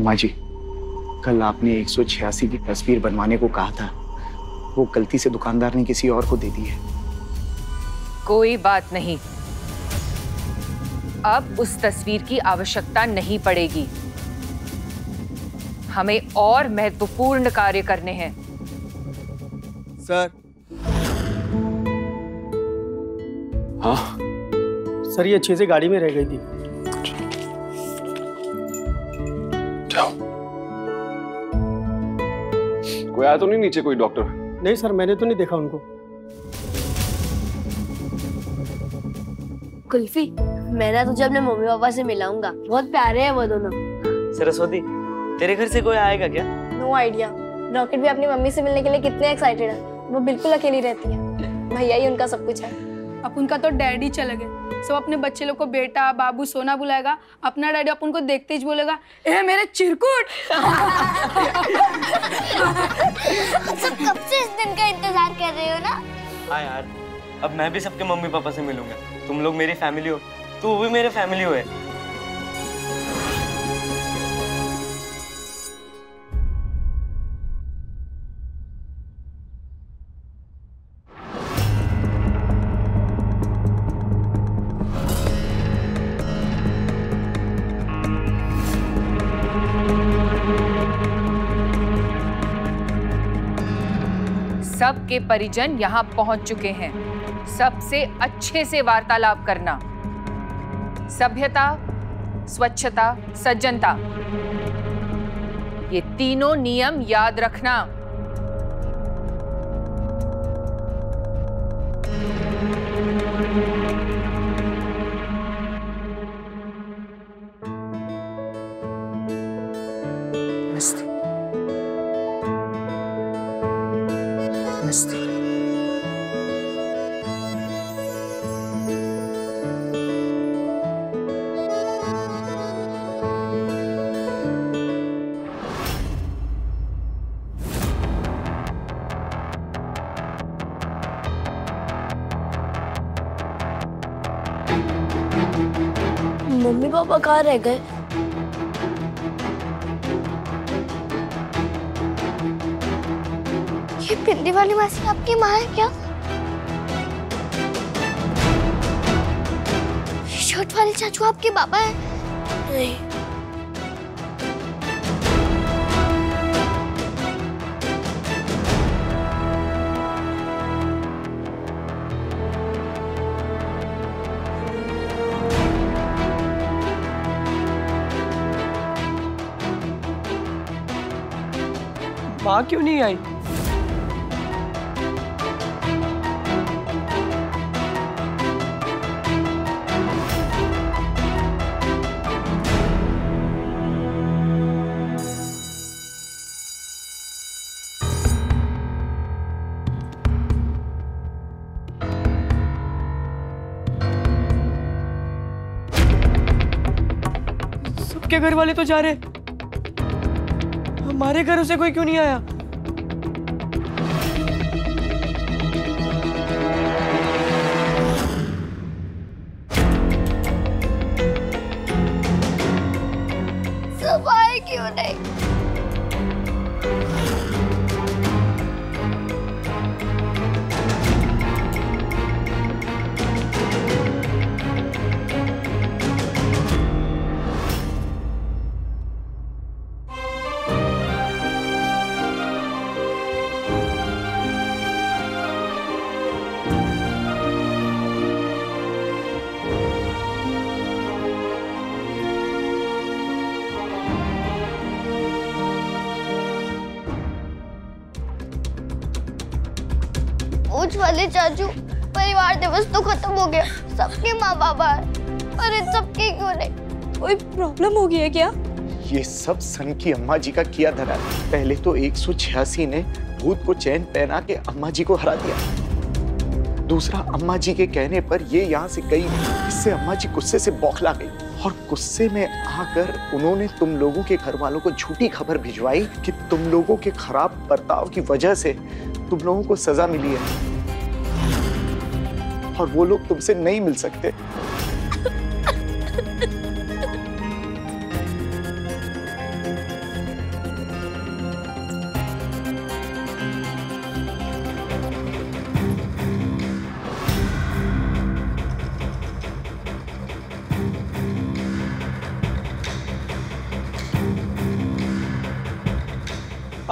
अम्मा जी, कल आपने 186 की तस्वीर बनवाने को कहा था, वो गलती से दुकानदार ने किसी और को दे दी है। कोई बात नहीं, अब उस तस्वीर की आवश्यकता नहीं पड़ेगी। हमें और महत्वपूर्ण कार्य करने हैं। सर। हाँ सर, ये चीजें गाड़ी में रह गई थी। जाओ। कोई आया तो नहीं नीचे, कोई डॉक्टर? नहीं सर, मैंने तो नहीं देखा उनको। कुल्फी, मैं ना तुझे अपने मम्मी पापा से मिलाऊंगा, बहुत प्यारे हैं वो दोनों। सरस्वती, तेरे घर से कोई आएगा क्या? No idea. रॉकेट भी अपनी मम्मी से मिलने के लिए कितने एक्साइटेड है। वो बिल्कुल अकेली रहती है, भैया ही उनका सब कुछ है। अब उनका तो डैडी चले गए, सब अपने बच्चे लोग को बेटा बाबू सोना बुलाएगा। अपना डैडी अपन को देखते ही बोलेगा, ए मेरे चिरकुट। सब कब से इस दिन का इंतजार कर रहे हो ना? हाँ यार, अब मैं भी सबके मम्मी पापा से मिलूंगा। तुम लोग मेरी फैमिली हो, तू भी मेरे फैमिली हो है। सबके परिजन यहाँ पहुंच चुके हैं। सबसे अच्छे से वार्तालाप करना, सभ्यता, स्वच्छता, सज्जनता, ये तीनों नियम याद रखना। नमस्ते। नमस्ते। मम्मी पापा कहाँ रह गए? ये पिंडी वाली मासी आपकी माँ है क्या? शर्ट वाले चाचू आपके पापा हैं? नहीं। माँ क्यों नहीं आई? सबके घर वाले तो जा रहे, हमारे घरों से कोई क्यों नहीं आया? सब आए क्यों नहीं? ऊंच वाले चाचू, परिवार दिवस तो खत्म हो गया, सबके माँ बाप आए, अरे सबके क्यों नहीं? कोई प्रॉब्लम हो गई है क्या? ये सब सन की अम्मा जी का किया धरा है। पहले तो 186 ने भूत को चैन पहना के अम्मा जी को हरा दिया। दूसरा, अम्मा जी के कहने पर ये यहाँ से गई, इससे अम्मा जी गुस्से से बौखला गई और गुस्से में आकर उन्होंने तुम लोगों के घर वालों को झूठी खबर भिजवाई कि तुम लोगों के खराब बर्ताव की वजह से तुम लोगों को सजा मिली है और वो लोग तुमसे नहीं मिल सकते।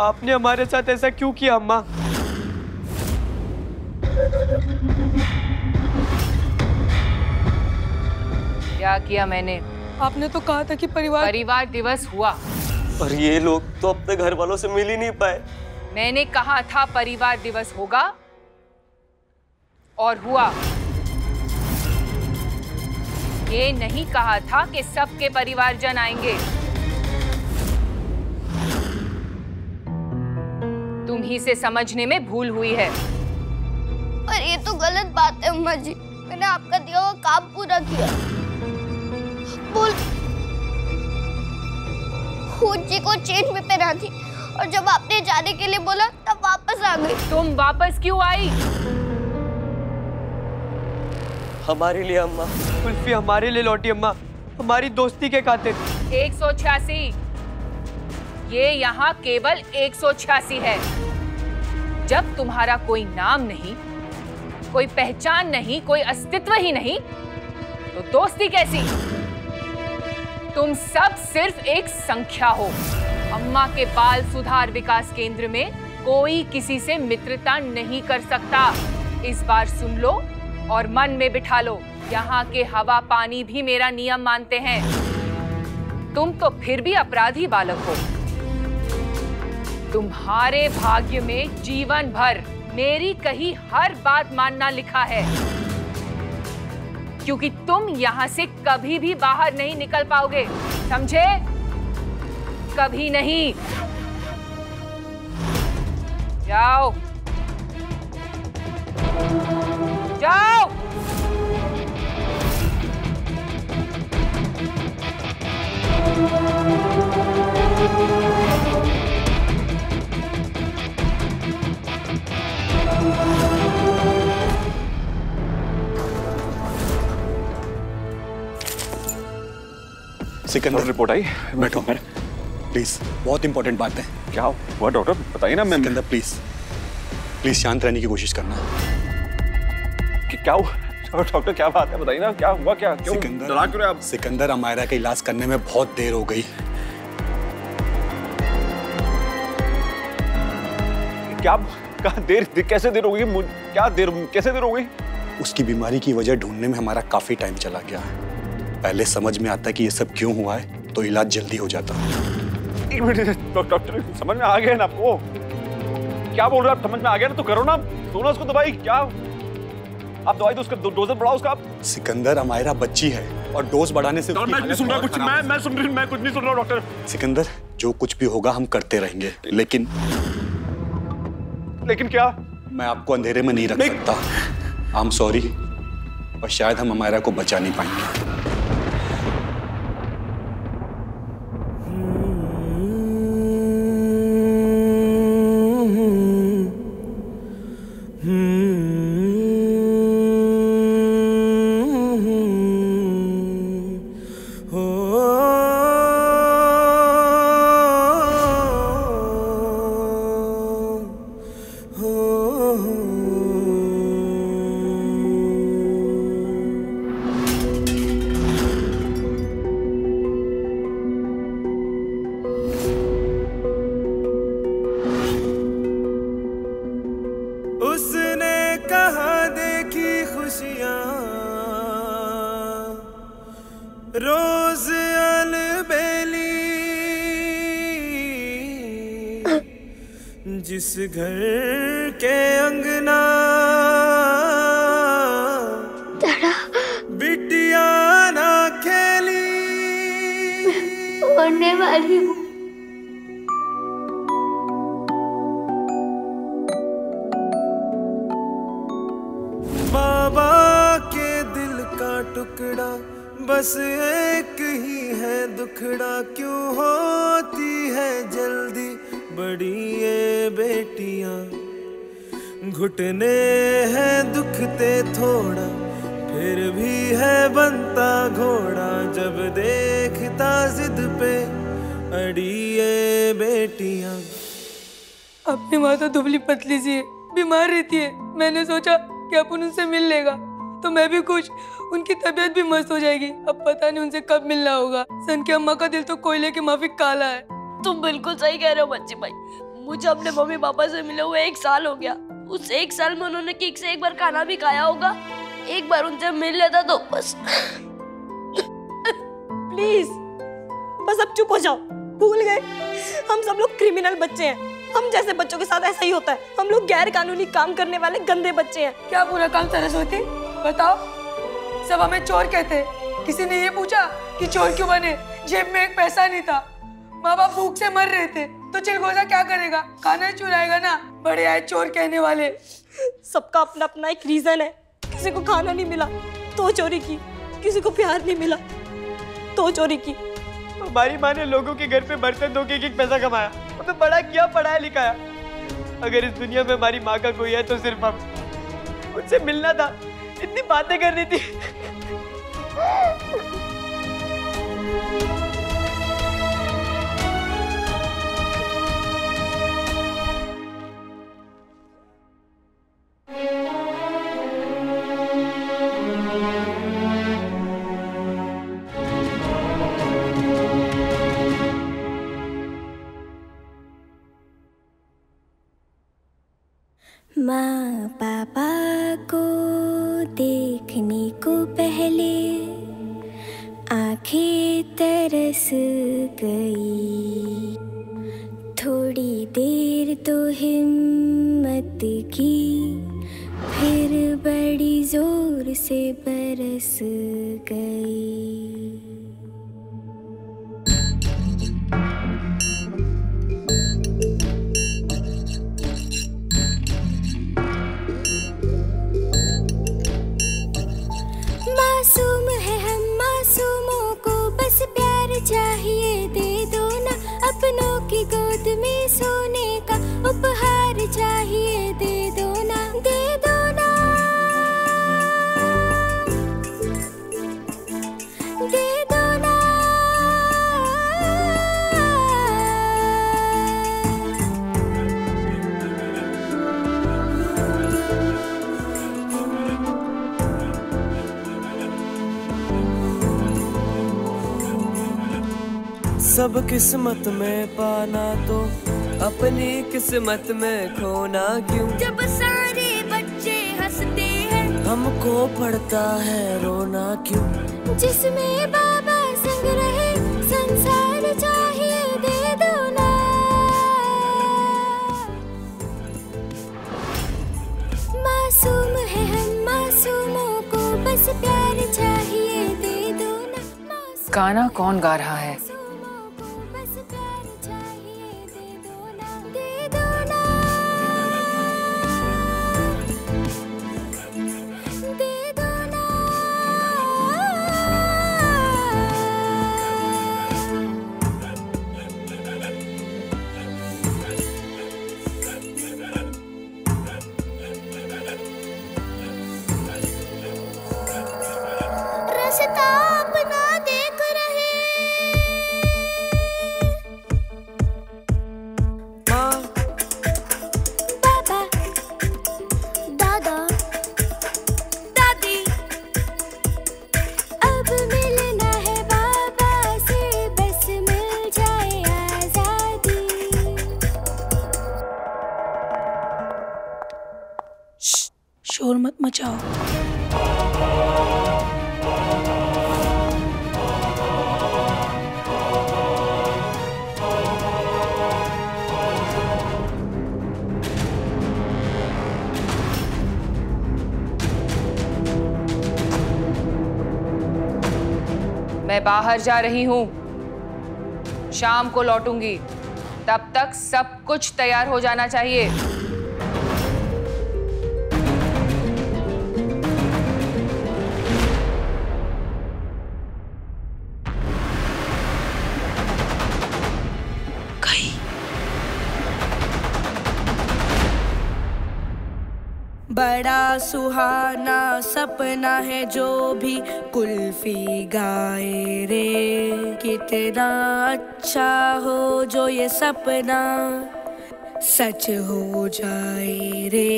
आपने हमारे साथ ऐसा क्यों किया अम्मा? क्या किया मैंने? आपने तो कहा था कि परिवार दिवस हुआ और ये लोग तो अपने घर वालों से मिल ही नहीं पाए। मैंने कहा था परिवार दिवस होगा और हुआ। ये नहीं कहा था कि सबके परिवारजन आएंगे। तुम्ही से समझने में भूल हुई है। पर ये तो गलत बात है अम्मा जी। मैंने आपका दिया हुआ काम पूरा किया। बोल जी को चेन में पहना थी और जब आपने जाने के लिए बोला तब वापस आ गई। तुम वापस क्यों आई? हमारे लिए अम्मा। कुल्फी हमारे लिए लौटी अम्मा, हमारी दोस्ती के खातिर। 186। ये यहाँ केवल 186 है। जब तुम्हारा कोई नाम नहीं, कोई पहचान नहीं, कोई अस्तित्व ही नहीं, तो दोस्ती कैसी? तुम सब सिर्फ एक संख्या हो। अम्मा के बाल सुधार विकास केंद्र में कोई किसी से मित्रता नहीं कर सकता। इस बार सुन लो और मन में बिठा लो। यहाँ के हवा पानी भी मेरा नियम मानते हैं। तुम तो फिर भी अपराधी बालक हो। तुम्हारे भाग्य में जीवन भर मेरी कही हर बात मानना लिखा है, क्योंकि तुम यहाँ से कभी भी बाहर नहीं निकल पाओगे, समझे? कभी नहीं। जाओ जाओ। सिकंदर, रिपोर्ट आई? बैठो प्लीज, बहुत इंपॉर्टेंट बात है। क्या हुआ डॉक्टर, बताइए ना। मैं सिकंदर प्लीज शांत रहने की कोशिश करना। क्या हुआ डॉक्टर, क्या बात है, बताइए ना, क्या हुआ? क्या क्यों डरा क्यों रहे आप? सिकंदर, अमायरा का इलाज करने में बहुत देर हो गई। क्या देर कैसे देर हो गई? क्या देर कैसे देर हो गई? उसकी बीमारी की वजह ढूंढने में हमारा काफी टाइम चला गया। पहले समझ में आता कि ये सब क्यों हुआ है तो इलाज जल्दी हो जाता। एक मिनट डॉक्टर, समझ में आ गया ना आपको? क्या बोल रहे हैं आप? समझ में आ गया ना तो करो ना, दो ना उसको दवाई। क्या आप दवाई तो उसका डोज बढ़ाओ उसका। सिकंदर, अमायरा बच्ची है और डोज बढ़ाने से मैं नहीं सुन रहा कुछ। मैं कुछ नहीं सुन रहा डॉक्टर। सिकंदर, जो कुछ भी होगा हम करते रहेंगे, लेकिन क्या? मैं आपको अंधेरे में नहीं रख सकता। आई एम सॉरी, और शायद हम अमायरा को बचा नहीं पाएंगे। रोज अलबेली जिस घर के अंगना बिटिया ना खेली होने वाली हूँ। बाबा के दिल का टुकड़ा बस एक ही है दुखड़ा, क्यों होती है जल्दी बड़ी ये बेटियां। घुटने हैं दुखते थोड़ा फिर भी है बनता घोड़ा, जब देखता जिद पे अड़ी ये बेटियां। अपनी माँ तो दुबली पतली सी है, बीमार रहती है। मैंने सोचा कि अपन उनसे मिल लेगा तो मैं भी खुश, उनकी तबीयत भी मस्त हो जाएगी। अब पता नहीं उनसे कब मिलना होगा। सन की अम्मा का दिल तो कोयले की माफिक काला है। तुम बिल्कुल सही कह रहे हो बच्ची भाई, मुझे अपने मम्मी पापा से मिले हुए 1 साल हो गया। उस 1 साल में उन्होंने किक से एक बार खाना भी खाया होगा। एक बार उनसे मिल लेता तो बस। प्लीज बस अब चुप हो जाओ। भूल गए हम सब लोग क्रिमिनल बच्चे हैं। हम जैसे बच्चों के साथ ऐसा ही होता है। हम लोग गैर कानूनी काम करने वाले गंदे बच्चे हैं। क्या बुरा काम सरस्वती बताओ? सब हमें चोर कहते हैं। किसी ने ये पूछा कि चोर क्यों बने? जेब में एक पैसा नहीं था, माँ बाप भूख से मर रहे थे, तो चिलगोजा क्या करेगा? खाना चुराएगा ना। बड़े आए चोर कहने वाले। सबका अपना अपना एक रीजन है। किसी को खाना नहीं मिला तो चोरी की, किसी को प्यार नहीं मिला तो चोरी की। हमारी माँ ने लोगों के घर पे बर्तन धो के एक पैसा कमाया, हमें बड़ा किया, पढ़ाया लिखाया। अगर इस दुनिया में हमारी माँ का कोई है तो सिर्फ हम। उनसे मिलना था, इतनी बातें करनी थी। माँ पापा को देखने को पहले आंखें तरस गई। थोड़ी देर तो हिम्मत की, फिर बड़ी जोर से बरस गई। मासूम है हम, मासूमों को बस प्यार चाहिए, दे दो ना। अपनों की गोद में सोने का उपहार चाहिए, दे दो ना, दे दो ना, दे दो ना। सब किस्मत में पाना तो अपनी किस्मत में खोना क्यों? जब सारे बच्चे हंसते हैं हमको पड़ता है रोना क्यों? जिसमें बाबा संग रहे संसार चाहिए, दे दो ना। मासूम है हम, मासूमों को बस प्यार चाहिए, दे दो ना। गाना कौन गा रहा है? रास्ता अपना देख रहे। माँ, बाबा, दादा, दादी, अब मिलना है बाबा से, बस मिल जाए आजादी। शोर मत मचाओ। मैं बाहर जा रही हूँ, शाम को लौटूंगी। तब तक सब कुछ तैयार हो जाना चाहिए। बड़ा सुहाना सपना है जो भी कुल्फी गाए रे। कितना अच्छा हो जो ये सपना सच हो जाए रे।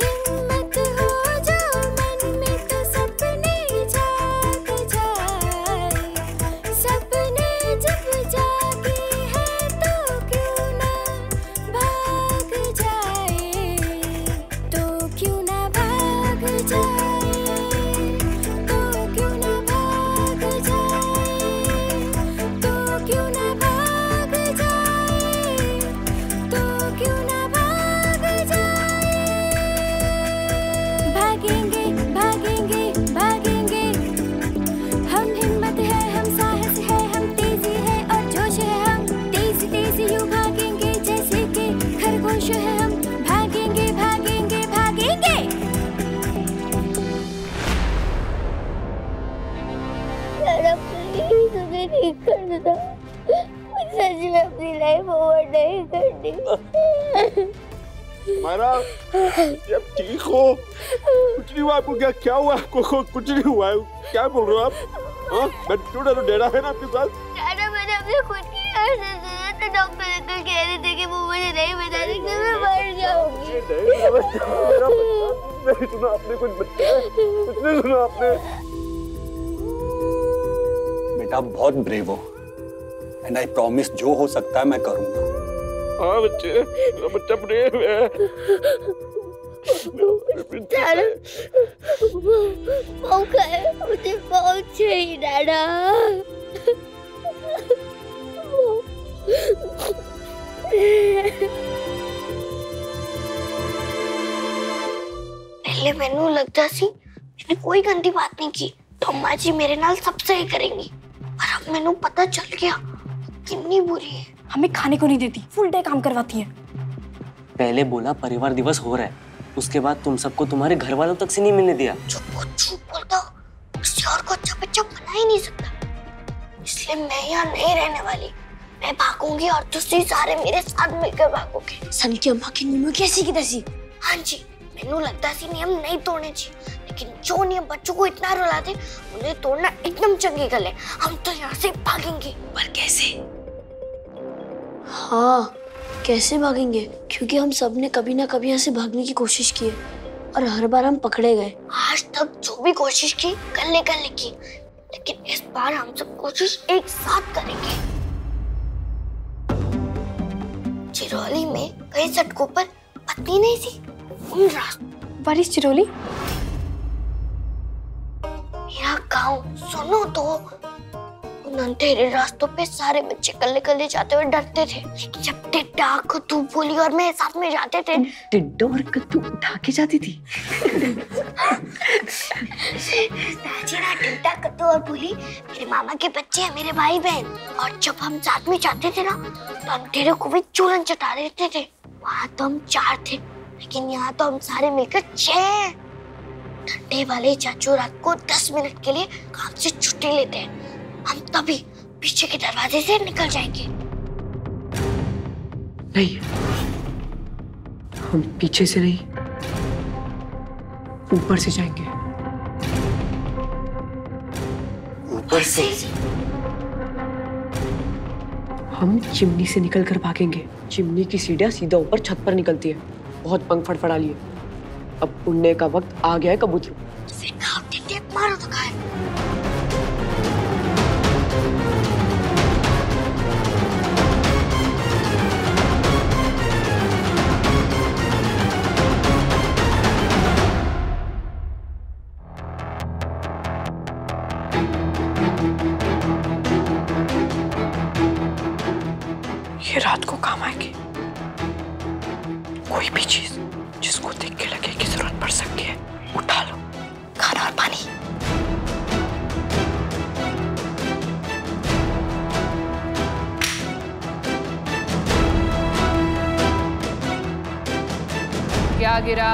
हिम्मत हो जो मन में तो सपने जाग मुझे अपनी लाइफ ओवर नहीं करनी। मायरा, जब ठीक हो, कुछ नहीं हुआ आपको? क्या हुआ आपको? कुछ नहीं हुआ है, क्या बोल रहे हो आप? हाँ, मैं क्यों डरूं? डरा है ना आपके साथ? दादा, मैंने अपने खुद की आवाज़ सुना तो डॉक्टर अंकल कह रहे थे कि वो मुझे नहीं बता रहे कि मैं मर जाऊंगी। नहीं सुना आपने? कुछ नहीं सुना आपने? बेटा आप बहुत ब्रेव हो एंड आई प्रॉमिस जो हो सकता है मैं करूंगा। हाँ बच्चे, मेरा बच्चा ब्रेव है। मौका है, मुझे बहुत चाहिए दादा। पहले मैनू लगता सी मैंने कोई गंदी बात नहीं की तो अम्मा जी मेरे नाल सब सही करेंगी, पर अब मैनू पता चल गया कितनी बुरी है। हमें खाने को नहीं देती, फुल डे काम करवाती है। पहले बोला परिवार दिवस हो रहा है, उसके बाद तुम सबको तुम्हारे घर वालों तक से नहीं मिलने दिया। झूठ बोलता हो, किसी और को अच्छा बच्चा बना ही नहीं सकता, इसलिए मैं यहाँ नहीं रहने वाली। मैं भागूंगी और तुसी सारे मेरे साथ मिलकर भागोगे। सन की अम्मा की नीमू कैसी की तैसी। हाँ जी, मैनू लगता सी नियम नहीं तोड़ने चाहिए, लेकिन जो नियम बच्चों को इतना रुलाते उन्हें तोड़ना एकदम चंगी गल है। हम तो यहाँ से भागेंगे, पर कैसे? हाँ, कैसे भागेंगे? क्योंकि हम सब ने कभी ना कभी यहाँ से भागने की कोशिश की है और हर बार हम पकड़े गए। आज तक जो भी कोशिश की करने की, लेकिन इस बार हम सब कोशिश एक साथ करेंगे। चिरौली में कई सड़कों पर पत्नी नहीं थी, उन रास्तों। बारिश चिरौली? मेरा गाँव सुनो तो। उन अंधेरे रास्तों पे सारे बच्चे कल्ले कल्ले जाते हुए डरते थे, लेकिन जब टिड्डा कद्दू बोली और मैं साथ में जाते थे। टिड्डा और कद्दू उठा के जाती थी। टिड्डा कद्दू और बोली मेरे मामा के बच्चे हैं, मेरे भाई बहन। और जब हम साथ में जाते थे ना तो अंधेरे को भी चूरन चटा देते थे। वहाँ तो हम 4 थे, लेकिन यहाँ तो हम सारे मिलकर 6। ठंडे वाले चाचू रात को 10 मिनट के लिए काम से छुट्टी लेते हैं, हम तभी पीछे के दरवाजे से निकल जाएंगे। नहीं, हम पीछे से नहीं, ऊपर से जाएंगे। ऊपर से? हम चिमनी से निकलकर भागेंगे। चिमनी की सीढ़ियां सीधा ऊपर छत पर निकलती है। बहुत पंख फड़फड़ा लिए, अब उड़ने का वक्त आ गया है कबूतरों। मारो तो खाए। ये रात को काम आएगी। कोई भी चीज जिसको देख के लगे कि जरूरत पड़ सकती है, उठा लो। खाना और पानी। क्या गिरा?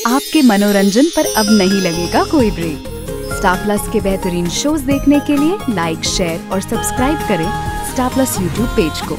आपके मनोरंजन पर अब नहीं लगेगा कोई ब्रेक। स्टार प्लस के बेहतरीन शोज देखने के लिए लाइक, शेयर और सब्सक्राइब करें स्टार प्लस यूट्यूब पेज को।